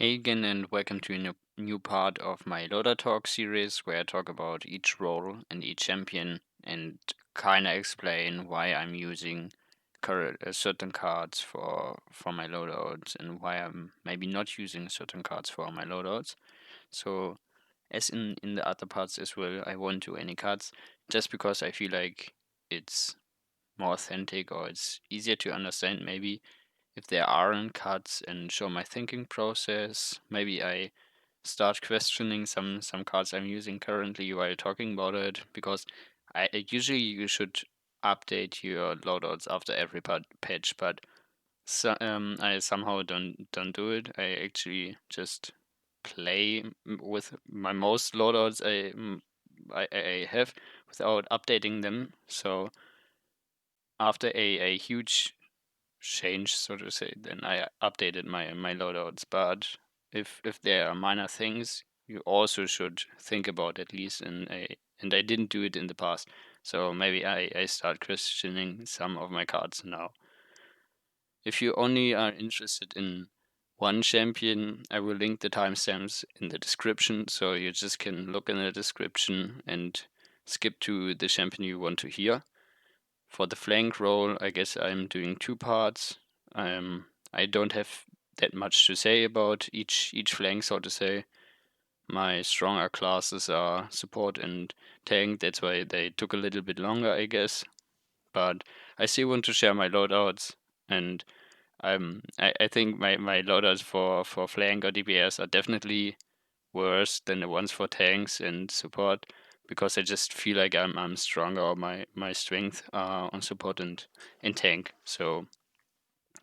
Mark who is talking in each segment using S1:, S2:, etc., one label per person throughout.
S1: Hey again, and welcome to a new part of my Loadout Talk series where I talk about each role and each champion and kinda explain why I'm using certain cards for my loadouts and why I'm maybe not using certain cards for my loadouts. So, as in the other parts as well, I won't do any cards just because I feel like it's more authentic or it's easier to understand maybe if there aren't cards and show my thinking process. Maybe I start questioning some cards I'm using currently while talking about it because usually you should update your loadouts after every patch, but I somehow don't do it. I actually just play with my most loadouts I have without updating them. So after a huge change, so to say, then I updated my loadouts. But if there are minor things, you also should think about at least and I didn't do it in the past. So maybe I start questioning some of my cards now. If you only are interested in one champion, I will link the timestamps in the description, so you just can look in the description and skip to the champion you want to hear. For the flank role, I guess I'm doing two parts. I don't have that much to say about each flank, so to say. My stronger classes are support and tank. That's why they took a little bit longer, I guess. But I still want to share my loadouts, and I think my loadouts for flank or DPS are definitely worse than the ones for tanks and support because I just feel like I'm stronger or my strength on support and tank. So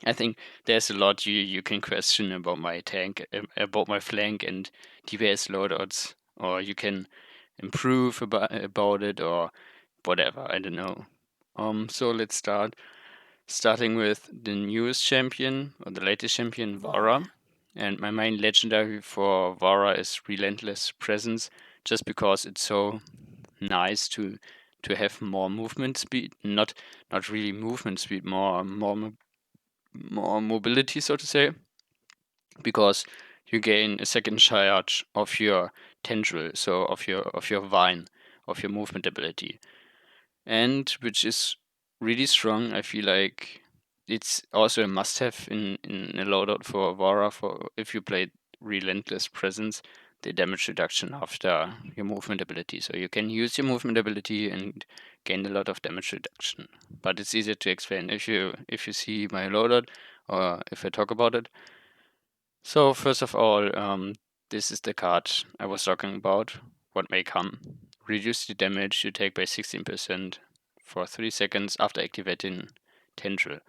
S1: I think there's a lot you can question about my tank, about my flank and DPS loadouts, or you can improve about it or whatever. I don't know. So let's start. Starting with the newest champion or the latest champion, Vora. And my main legendary for Vora is Relentless Presence, just because it's so nice to have more movement speed. Not really movement speed, more mobility, so to say, because you gain a second charge of your tendril, so of your vine, of your movement ability, and which is really strong. I feel like it's also a must-have in a loadout for Vora for if you play Relentless Presence, the damage reduction after your movement ability. So you can use your movement ability and gain a lot of damage reduction. But it's easier to explain if you see my loadout or if I talk about it. So first of all, this is the card I was talking about. What may come. Reduce the damage you take by 16% for 3 seconds after activating Tendril.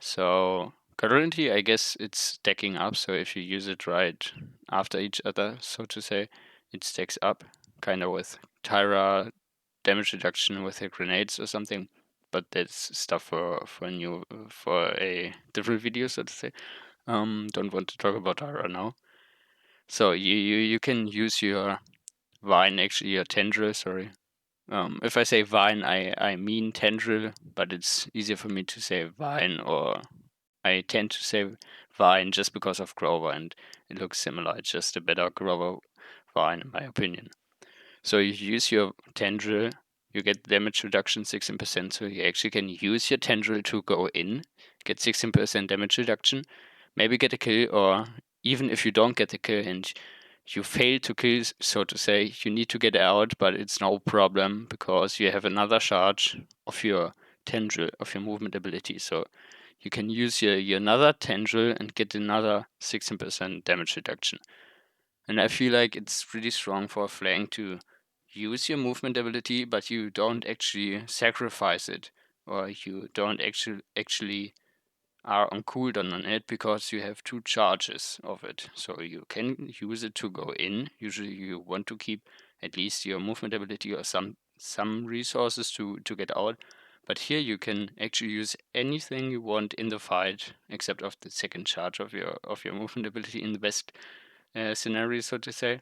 S1: So currently, I guess it's stacking up. So if you use it right after each other, so to say, it stacks up, kind of with Tyra damage reduction with her grenades or something. But that's stuff for a different video, so to say. Don't want to talk about Tyra now. So you can use your vine, actually your tendril, sorry. If I say vine, I mean tendril, but it's easier for me to say vine, or I tend to say vine just because of Grover, and it looks similar. It's just a better Grover vine, in my opinion. So you use your tendril, you get damage reduction 16%, so you actually can use your tendril to go in, get 16% damage reduction, maybe get a kill, or even if you don't get the kill and you fail to kill, so to say, you need to get out, but it's no problem because you have another charge of your tendril, of your movement ability. So you can use your another tendril and get another 16% damage reduction. And I feel like it's pretty strong for a flank to use your movement ability, but you don't actually sacrifice it, or you don't actually are on cooldown on it because you have two charges of it. So you can use it to go in. Usually you want to keep at least your movement ability or some resources to get out. But here you can actually use anything you want in the fight except of the second charge of your movement ability in the best scenario, so to say,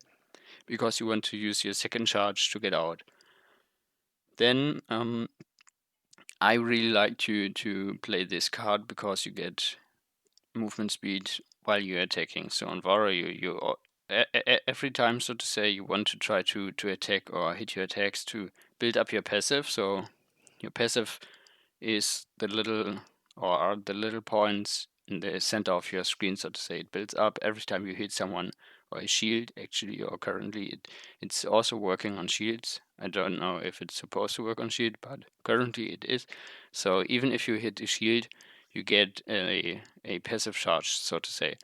S1: because you want to use your second charge to get out. Then I really like to play this card because you get movement speed while you're attacking. So on Vora, every time, so to say, you want to try to attack or hit your attacks to build up your passive. So your passive is the little or are the little points in the center of your screen, so to say. It builds up every time you hit someone or a shield, actually, or currently it's also working on shields. I don't know if it's supposed to work on shield, but currently it is. So even if you hit a shield, you get a passive charge, so to say.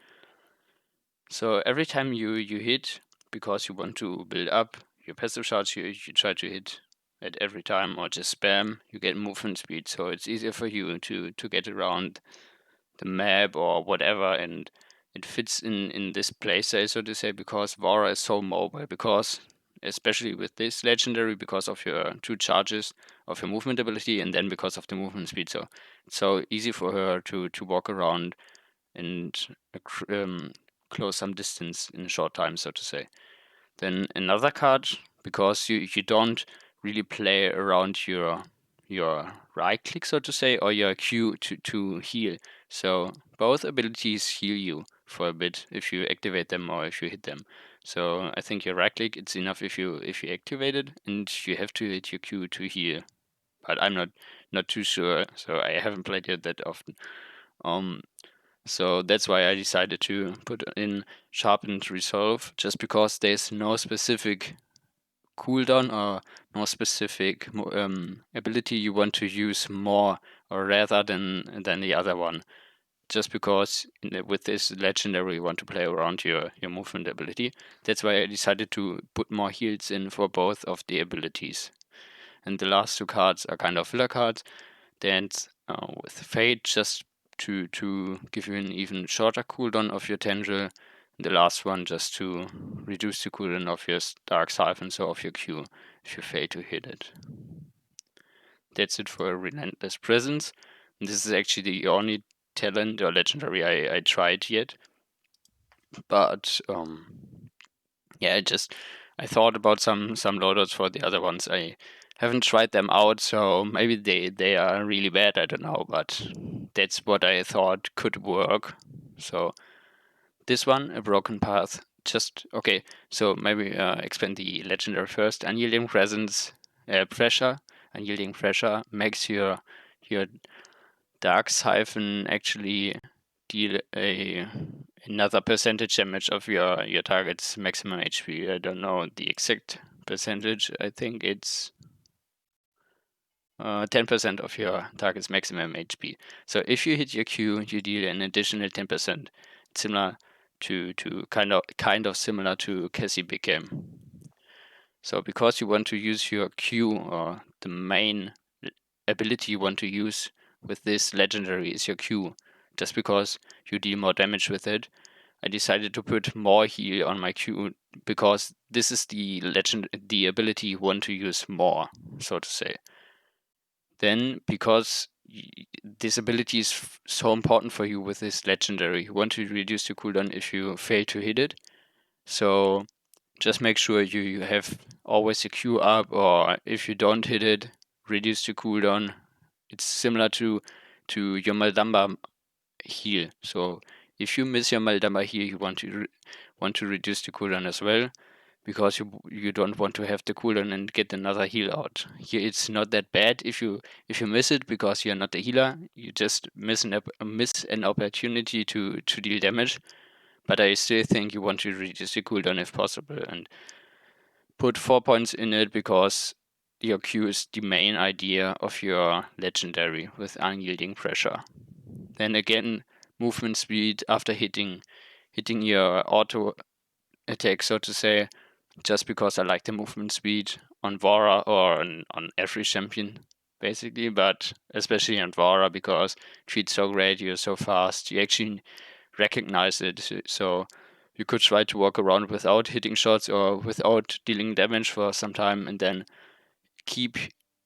S1: So every time you hit, because you want to build up your passive charge, you try to hit at every time or just spam, you get movement speed. So it's easier for you to get around the map or whatever, and it fits in this playstyle, so to say, because Vora is so mobile, because especially with this legendary, because of your 2 charges of your movement ability, and then because of the movement speed. So it's so easy for her to walk around and close some distance in a short time, so to say. Then another card, because you don't really play around your right click, so to say, or your Q to heal. So both abilities heal you for a bit if you activate them or if you hit them. So I think your right click, it's enough if you activate it, and you have to hit your Q to heal. But I'm not too sure, so I haven't played it that often. So that's why I decided to put in Sharpened Resolve, just because there's no specific cooldown or no specific ability you want to use more or rather than the other one. Just because with this legendary you want to play around your movement ability. That's why I decided to put more heals in for both of the abilities. And the last 2 cards are kind of filler cards. Dance with Fate, just to give you an even shorter cooldown of your Tendril. The last one just to reduce the cooldown of your Dark Siphon, so of your Q, if you fail to hit it. That's it for Relentless Presence. And this is actually the only talent or legendary I tried yet. But yeah, I thought about some loadouts for the other ones. I haven't tried them out, so maybe they are really bad. I don't know, but that's what I thought could work. So this one, a broken path. Just okay. So maybe explain the legendary first. Unyielding presence, pressure. Unyielding pressure makes your dark siphon actually deal another percentage damage of your target's maximum HP. I don't know the exact percentage. I think it's 10% of your target's maximum HP. So if you hit your Q, you deal an additional 10%, similar to kind of similar to Cassie became. So because you want to use your Q, or the main ability you want to use with this legendary is your Q, just because you deal more damage with it, I decided to put more heal on my Q, because this is the ability you want to use more, so to say. Then, because this ability is so important for you with this legendary, you want to reduce your cooldown if you fail to hit it. So just make sure you have always a Q up, or if you don't hit it, reduce the cooldown. It's similar to your Maldamba heal. So if you miss your Maldamba heal, you want to reduce the cooldown as well, because you don't want to have the cooldown and get another heal out. Here it's not that bad if you miss it, because you're not a healer. You just miss an opportunity to deal damage. But I still think you want to reduce the cooldown if possible, and put 4 points in it, because your Q is the main idea of your legendary with unyielding pressure. Then again, movement speed after hitting your auto attack, so to say, just because I like the movement speed on Vora or on every champion, basically, but especially on Vora, because it feels so great, you're so fast, you actually recognize it, so you could try to walk around without hitting shots or without dealing damage for some time, and then keep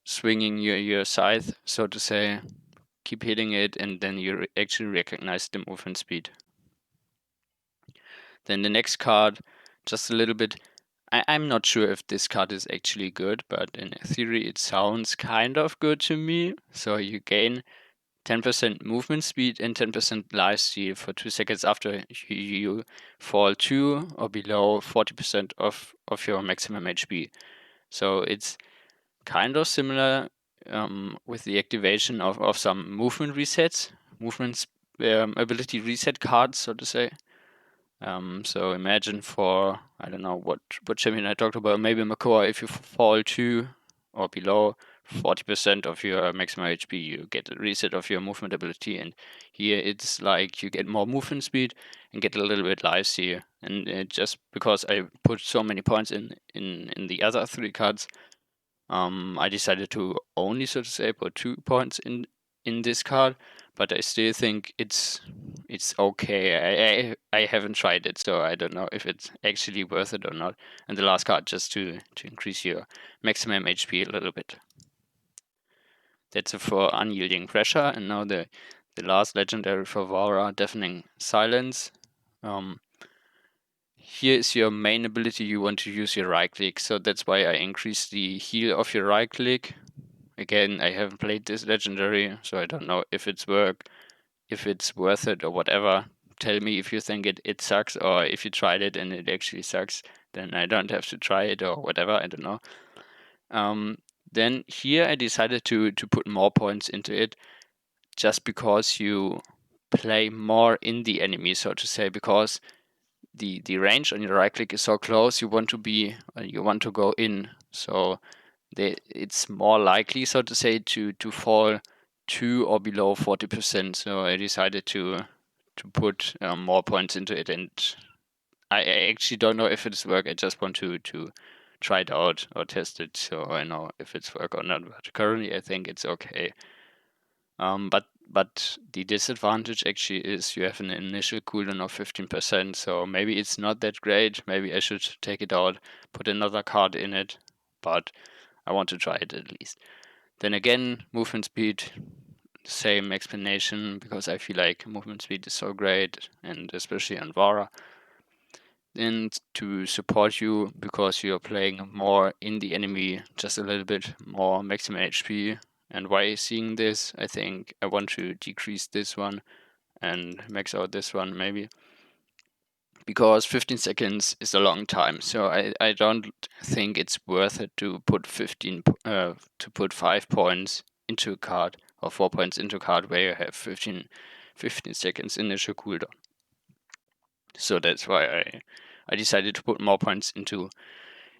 S1: swinging your scythe, so to say, keep hitting it, and then you actually recognize the movement speed. Then the next card, just a little bit, I'm not sure if this card is actually good, but in theory it sounds kind of good to me. So you gain 10% movement speed and 10% lifesteal for 2 seconds after you fall to or below 40% of your maximum HP. So it's kind of similar with the activation of some movement resets, movement ability reset cards, so to say. So imagine for, I don't know what champion I talked about, maybe Makua, if you fall to or below 40% of your maximum HP, you get a reset of your movement ability. And here it's like you get more movement speed and get a little bit lifesteal. And just because I put so many points in the other 3 cards, I decided to only, so to say, put 2 points in this card, but I still think it's okay. I haven't tried it, so I don't know if it's actually worth it or not. And the last card, just to increase your maximum HP a little bit. That's for unyielding pressure, and now the last legendary for Vora, deafening silence. Here is your main ability. You want to use your right click, so that's why I increased the heal of your right click. Again, I haven't played this legendary, so I don't know if it's worth it or whatever. Tell me if you think it sucks, or if you tried it and it actually sucks, then I don't have to try it or whatever, I don't know. Then here I decided to put more points into it, just because you play more in the enemy, so to say, because the range on your right click is so close, you want to go in, so it's more likely, so to say, to fall to or below 40%. So I decided to put more points into it, and I actually don't know if it's work. I just want to try it out or test it, so I know if it's work or not. But currently, I think it's okay. But the disadvantage actually is you have an initial cooldown of 15%, so maybe it's not that great. Maybe I should take it out, put another card in it, but I want to try it at least. Then again, movement speed, same explanation, because I feel like movement speed is so great, and especially on Vora. And to support you, because you're playing more in the enemy, just a little bit more maximum HP. And why seeing this, I think I want to decrease this one and max out this one maybe, because 15 seconds is a long time. So I don't think it's worth it to put 5 points into a card, or 4 points into a card where you have 15 seconds initial cooldown. So that's why I decided to put more points into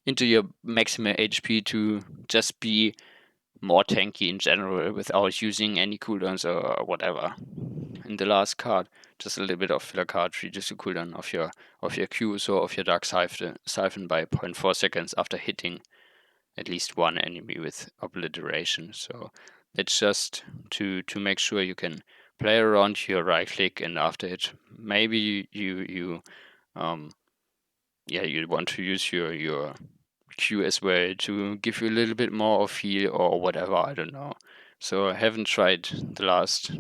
S1: your maximum HP, to just be more tanky in general without using any cooldowns or whatever. In the last card, just a little bit of filler card, reduce the cooldown of your Q, so of your Dark Siphon by 0.4 seconds after hitting at least one enemy with obliteration. So that's just to make sure you can play around your right click, and after it, maybe you want to use your Q as well to give you a little bit more of heal or whatever, I don't know. So I haven't tried the last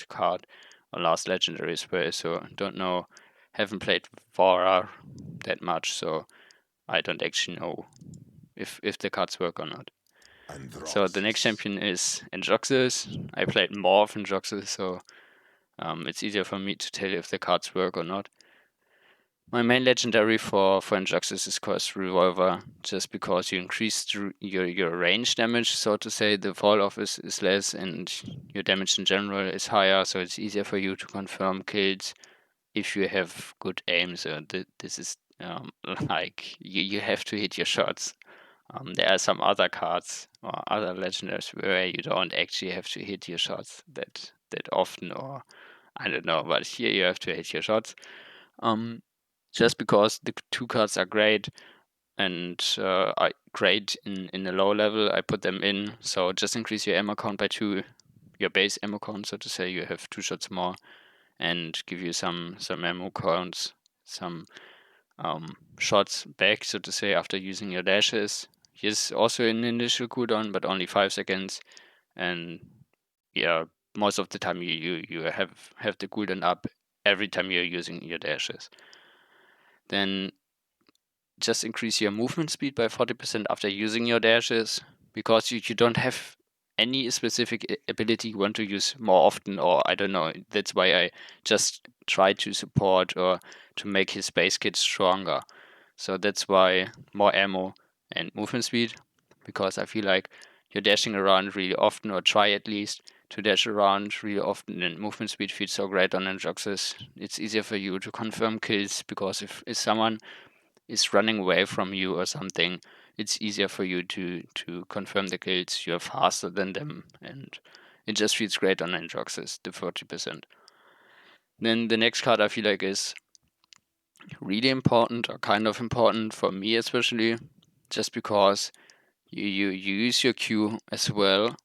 S1: card or last legendary as well, so don't know. Haven't played Vora that much, so I don't actually know if the cards work or not. So the next champion is Androxus. I played more of Androxus, so it's easier for me to tell if the cards work or not. My main legendary for Androxus is Course Revolver, just because you increase your range damage, so to say. The fall off is less, and your damage in general is higher, so it's easier for you to confirm kills if you have good aim. So this is like you have to hit your shots. There are some other cards or other legendaries where you don't actually have to hit your shots that often, or I don't know, but here you have to hit your shots. Just because the 2 cards are great, and great in a low level, I put them in. So just increase your ammo count by 2, your base ammo count, so to say. You have 2 shots more, and give you some ammo counts, some shots back, so to say, after using your dashes. Here's also an initial cooldown, but only 5 seconds, and yeah, most of the time you have the cooldown up every time you're using your dashes. Then just increase your movement speed by 40% after using your dashes, because you don't have any specific ability you want to use more often, or I don't know. That's why I just try to support or to make his base kit stronger. So that's why more ammo and movement speed, because I feel like you're dashing around really often, or try at least to dash around really often, and movement speed feels so great on Androxus. It's easier for you to confirm kills, because if someone is running away from you or something, it's easier for you to confirm the kills. You're faster than them, and it just feels great on Androxus, the 40%. Then the next card I feel like is really important, or kind of important for me especially, just because you use your Q as well.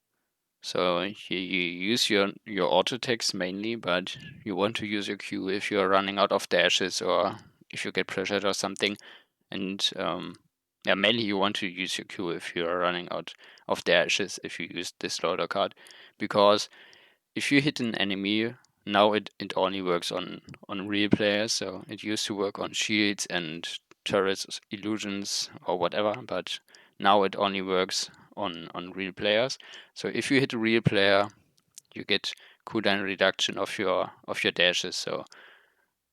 S1: So you use your auto attacks mainly, but you want to use your Q if you're running out of dashes, or if you get pressured or something. And yeah, mainly you want to use your Q if you're running out of dashes, if you use this loader card, because if you hit an enemy, now it only works on real players. So it used to work on shields and turrets, illusions, or whatever, but now it only works on real players. So if you hit a real player, you get cooldown reduction of your dashes. So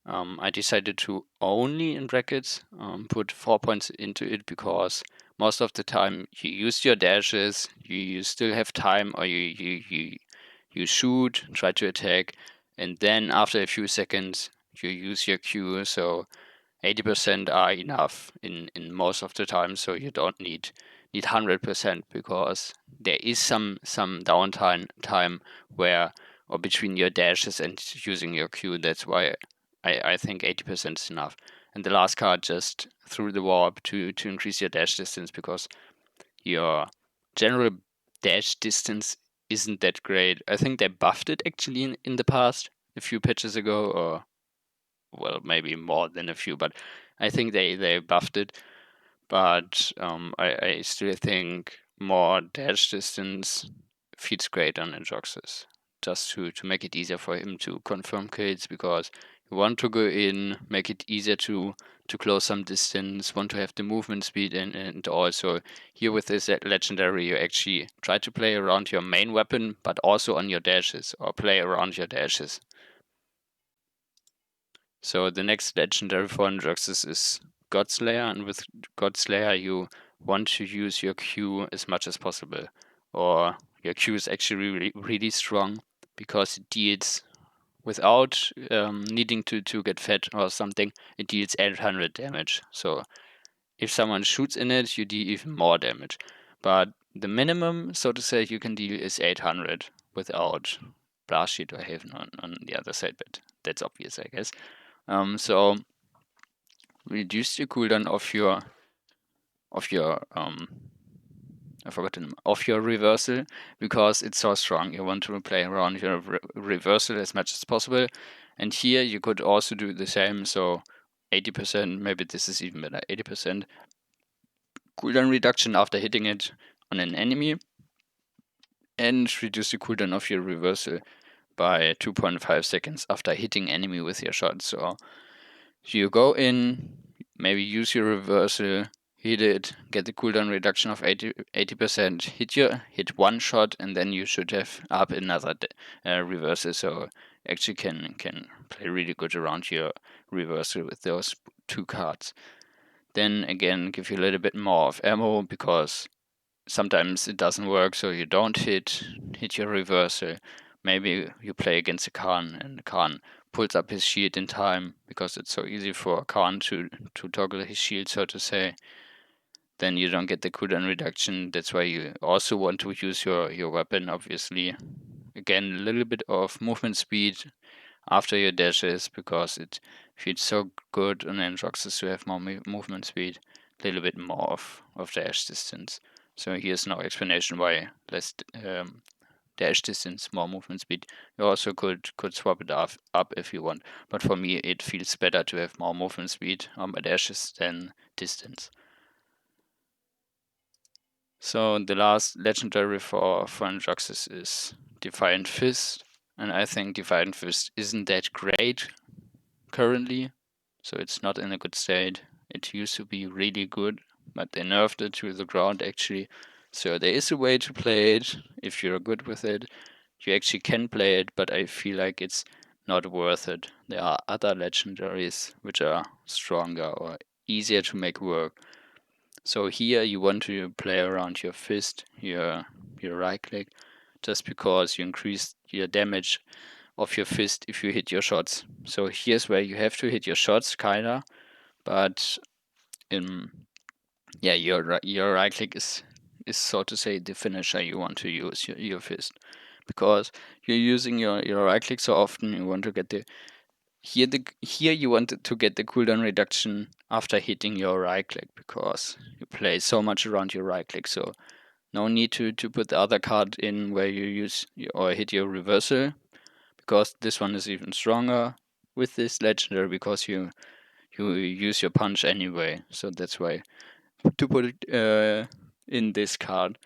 S1: I decided to only, in brackets, put 4 points into it, because most of the time you use your dashes, you still have time, or you shoot, try to attack, and then after a few seconds you use your Q. So 80% are enough in most of the time, so you don't need 100%, because there is some downtime time where, or between your dashes and using your Q. That's why I think 80% is enough. And the last card just threw the warp to increase your dash distance, because your general dash distance isn't that great. I think they buffed it actually in the past, a few patches ago, or well, maybe more than a few, but I think they buffed it. But I still think more dash distance feels great on Androxus, just to make it easier for him to confirm kills, because you want to go in, make it easier to close some distance, want to have the movement speed, and also here with this legendary, you actually try to play around your main weapon, but also on your dashes, or play around your dashes. So the next legendary for Androxus is Godslayer, and with Godslayer you want to use your Q as much as possible. Or your Q is actually really strong, because it deals, without needing to get fed or something, it deals 800 damage. So if someone shoots in it, you deal even more damage. But the minimum, so to say, you can deal is 800 without Blast Shield or Haven on the other side, but that's obvious, I guess. So reduce the cooldown of your I forgot the name, of your reversal, because it's so strong. You want to play around your reversal as much as possible. And here you could also do the same. So 80%, maybe this is even better, 80% cooldown reduction after hitting it on an enemy, and reduce the cooldown of your reversal by 2.5 seconds after hitting enemy with your shot. So you go in, maybe use your reversal, hit it, get the cooldown reduction of 80%, hit one shot, and then you should have up another reversal. So actually can play really good around your reversal with those two cards. Then again, give you a little bit more of ammo, because sometimes it doesn't work, so you don't hit your reversal. Maybe you play against a Khan, and Khan pulls up his shield in time, because it's so easy for a Khan to toggle his shield, so to say. Then you don't get the cooldown reduction. That's why you also want to use your weapon, obviously. Again, a little bit of movement speed after your dashes, because it feels so good on Androxus to have more movement speed, a little bit more of dash distance. So here's no explanation why less dash distance, more movement speed. You also could swap it up if you want, but for me it feels better to have more movement speed on my dashes than distance. So the last legendary for Androxus is Defiant Fist, and I think Defiant Fist isn't that great currently, so it's not in a good state. It used to be really good, but they nerfed it to the ground actually. So there is a way to play it if you're good with it. You actually can play it, but I feel like it's not worth it. There are other legendaries which are stronger or easier to make work. So here you want to play around your fist, your right click, just because you increase your damage of your fist if you hit your shots. So here's where you have to hit your shots, kinda, but in yeah, your right click is so to say the finisher you want to use your fist, because you're using your right click so often. You want to get here you want to get the cooldown reduction after hitting your right click, because you play so much around your right click. So no need to put the other card in where you use or hit your reversal, because this one is even stronger with this legendary, because you use your punch anyway. So that's why to put it in this card.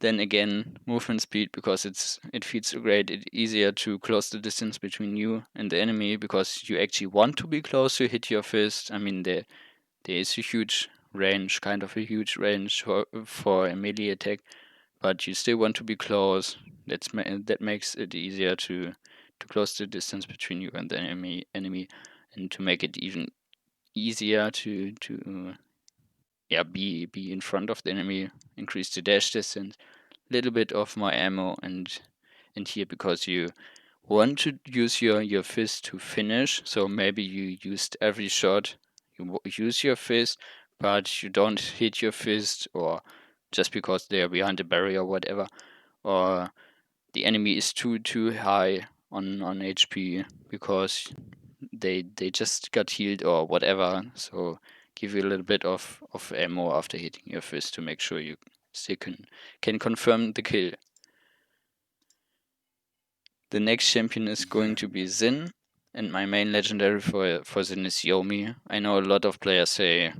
S1: Then again, movement speed, because it feels so great. It's easier to close the distance between you and the enemy, because you actually want to be close to hit your fist. I mean, there is a huge range, kind of a huge range for a melee attack, but you still want to be close. That makes it easier to close the distance between you and the enemy, and to make it even easier to yeah, be in front of the enemy, increase the dash distance, little bit of more ammo, and here, because you want to use your fist to finish. So maybe you used every shot, you use your fist, but you don't hit your fist, or just because they are behind the barrier or whatever, or the enemy is too high on HP because they just got healed or whatever. So give you a little bit of ammo after hitting your fist to make sure you still can confirm the kill. The next champion is going to be Zhin, and my main legendary for Zhin is Yomi. I know a lot of players say,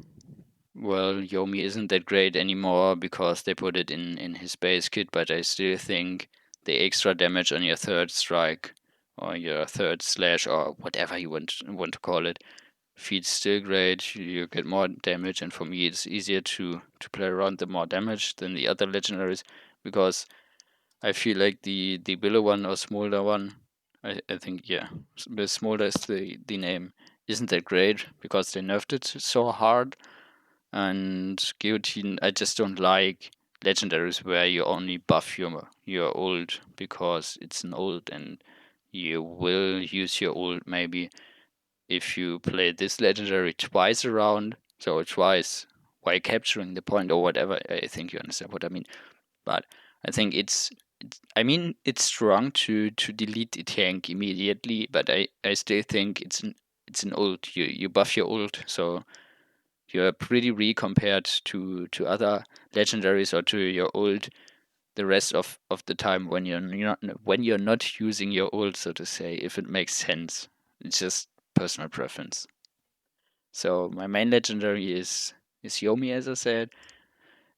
S1: well, Yomi isn't that great anymore because they put it in his base kit, but I still think the extra damage on your third strike or your third slash or whatever you want to call it feels still great. You get more damage, and for me it's easier to play around the more damage than the other legendaries, because I feel like the below one or smaller one, I think, yeah, the smaller is the name, isn't that great because they nerfed it so hard. And guillotine, I just don't like legendaries where you only buff your ult because it's an ult, and you will use your ult maybe if you play this legendary twice around, so twice while capturing the point or whatever. I think you understand what I mean. But I think I mean, it's strong to delete the tank immediately, but I still think it's an ult. You buff your ult, so you're pretty weak compared to other legendaries or to your ult the rest of the time when you're not using your ult, so to say, if it makes sense. It's just personal preference. So my main legendary is Yomi, as I said,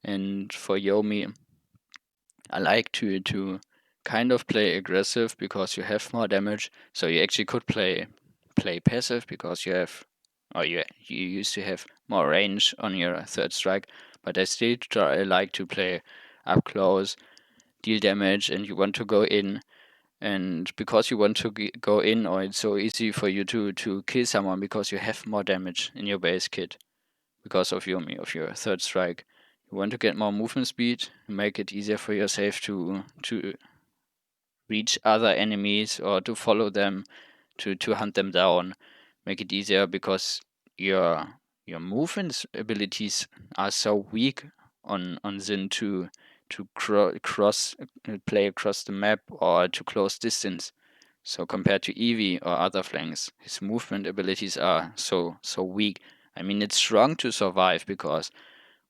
S1: and for Yomi I like to kind of play aggressive because you have more damage. So you actually could play passive because you have, or you used to have more range on your third strike. But I still like to play up close, deal damage, and you want to go in. And because you want to go in, or it's so easy for you to kill someone because you have more damage in your base kit because of your third strike. You want to get more movement speed, make it easier for yourself to reach other enemies or to follow them, to hunt them down. Make it easier because your movement abilities are so weak on Zin to cross play across the map or to close distance. So compared to Eevee or other flanks, his movement abilities are so weak. I mean, it's strong to survive because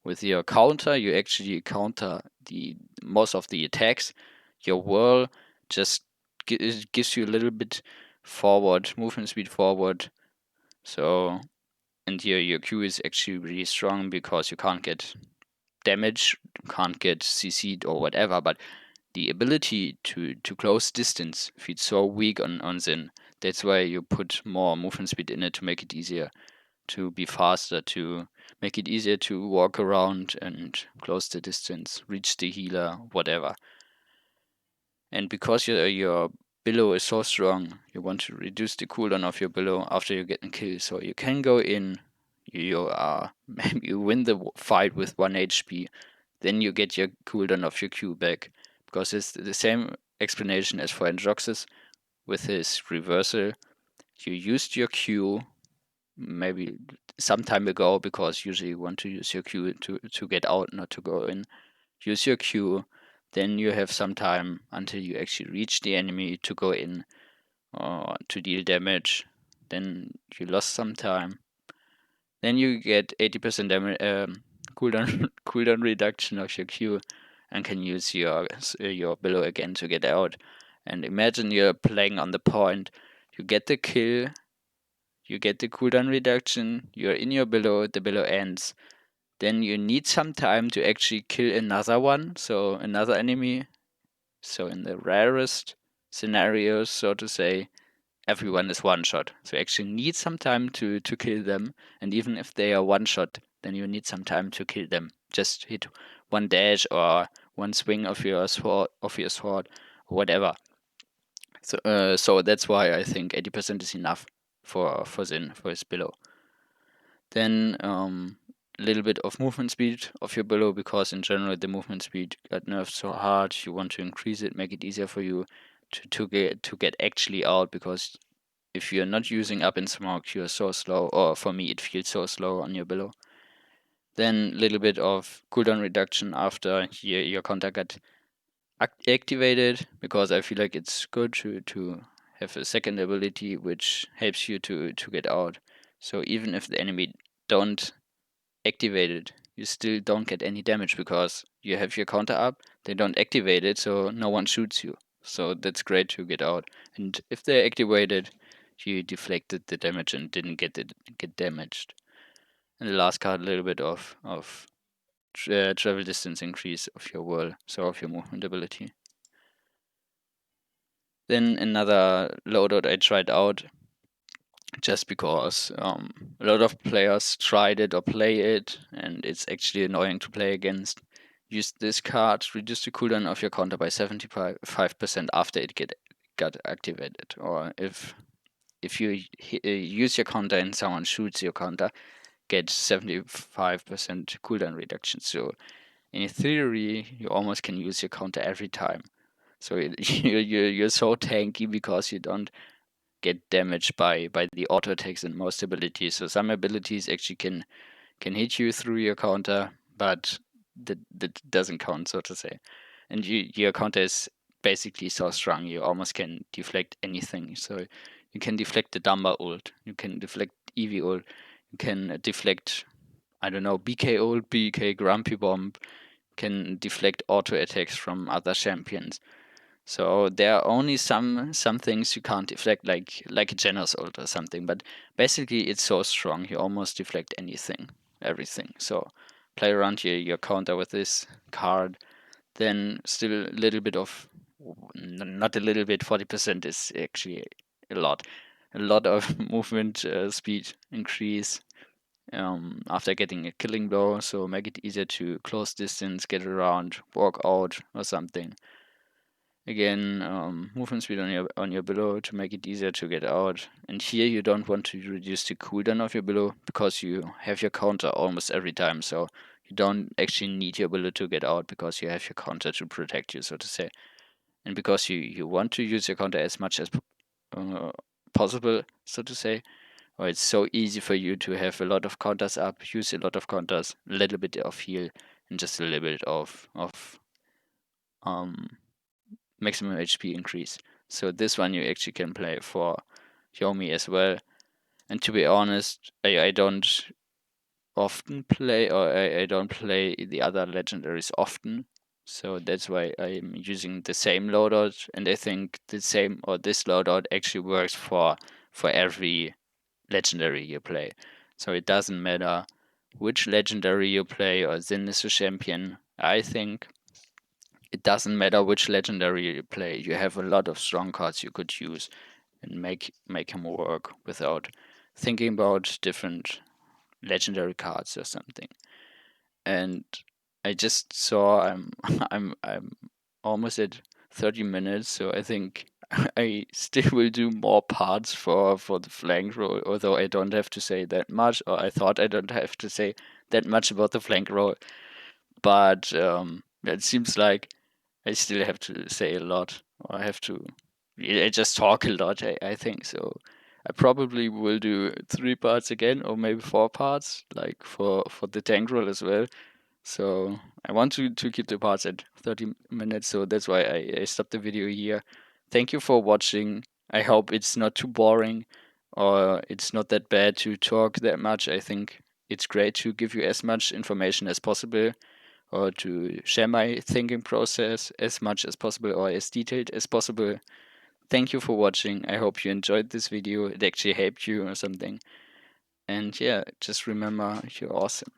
S1: with your counter, you actually counter the most of the attacks. Your whirl just gives you a little bit forward, movement speed forward. So, and your Q is actually really strong because you can't get damage, can't get CC'd or whatever, but the ability to close distance feels so weak on Zin. That's why you put more movement speed in it to make it easier. to be faster, to make it easier to walk around and close the distance, reach the healer, whatever. And because your billow is so strong, you want to reduce the cooldown of your billow after you get a kill. So you can go in, maybe you win the fight with 1 HP, then you get your cooldown of your Q back. Because it's the same explanation as for Androxus with his reversal. You used your Q maybe some time ago, because usually you want to use your Q to get out, not to go in. Use your Q, then you have some time until you actually reach the enemy to go in or to deal damage. Then you lost some time. Then you get 80% damage, cooldown reduction of your Q, and can use your billow again to get out. And imagine you're playing on the point, you get the kill, you get the cooldown reduction, you're in your billow, the billow ends. Then you need some time to actually kill another one, so another enemy. So in the rarest scenarios, so to say, everyone is one shot. So you actually need some time to kill them. And even if they are one shot, then you need some time to kill them. Just hit one dash or one swing of your sword, or whatever. So that's why I think 80% is enough for Zhin, for his billow. Then a little bit of movement speed of your billow, because in general the movement speed got nerfed so hard. You want to increase it, make it easier for you to get actually out, because if you're not using up in smoke, you're so slow, or for me it feels so slow on your billow. Then a little bit of cooldown reduction after your counter got activated, because I feel like it's good to have a second ability which helps you to get out. So even if the enemy don't activate it, you still don't get any damage, because you have your counter up, they don't activate it, so no one shoots you. So that's great to get out. And if they activated, you deflected the damage and didn't get damaged. And the last card, a little bit of travel distance increase of your whirl, so of your movement ability. Then another loadout I tried out, just because a lot of players tried it or play it, and it's actually annoying to play against. Use this card, reduce the cooldown of your counter by 75% after it got activated. Or if you use your counter and someone shoots your counter, get 75% cooldown reduction. So in theory, you almost can use your counter every time. So you're so tanky because you don't get damaged by the auto attacks and most abilities. So some abilities actually can hit you through your counter, but that doesn't count, so to say. And your counter is basically so strong, you almost can deflect anything. So you can deflect the Dumba ult, you can deflect Eevee ult, you can deflect, I don't know, BK ult, BK Grumpy Bomb, can deflect auto attacks from other champions. So there are only some things you can't deflect, like a Genos ult or something. But basically, it's so strong, you almost deflect anything, everything. So play around your counter with this card. Then still a little bit of, not a little bit, 40% is actually a lot. A lot of movement speed increase after getting a killing blow. So make it easier to close distance, get around, walk out or something. Again, movement speed on your billow to make it easier to get out. And here you don't want to reduce the cooldown of your billow, because you have your counter almost every time. So you don't actually need your billow to get out, because you have your counter to protect you, so to say. And because you want to use your counter as much as possible, so to say, or it's so easy for you to have a lot of counters up, use a lot of counters, a little bit of heal, and just a little bit of maximum HP increase. So this one you actually can play for Yomi as well. And to be honest, I don't often play, or I don't play the other legendaries often. So that's why I'm using the same loadout, and I think this loadout actually works for every legendary you play. So it doesn't matter which legendary you play, or Zhin is a champion. I think it doesn't matter which legendary you play. You have a lot of strong cards you could use and make him work without thinking about different legendary cards or something. And I just saw I'm almost at 30 minutes, so I think I still will do more parts for the flank roll, although I don't have to say that much, or I thought I don't have to say that much about the flank roll. But it seems like I still have to say a lot, or I have to. I just talk a lot. I think so. I probably will do 3 parts again, or maybe 4 parts, like for the tank roll as well. So I want to keep the parts at 30 minutes, so that's why I stopped the video here. Thank you for watching. I hope it's not too boring, or it's not that bad to talk that much. I think it's great to give you as much information as possible, or to share my thinking process as much as possible, or as detailed as possible. Thank you for watching. I hope you enjoyed this video. It actually helped you or something. And yeah, just remember, you're awesome.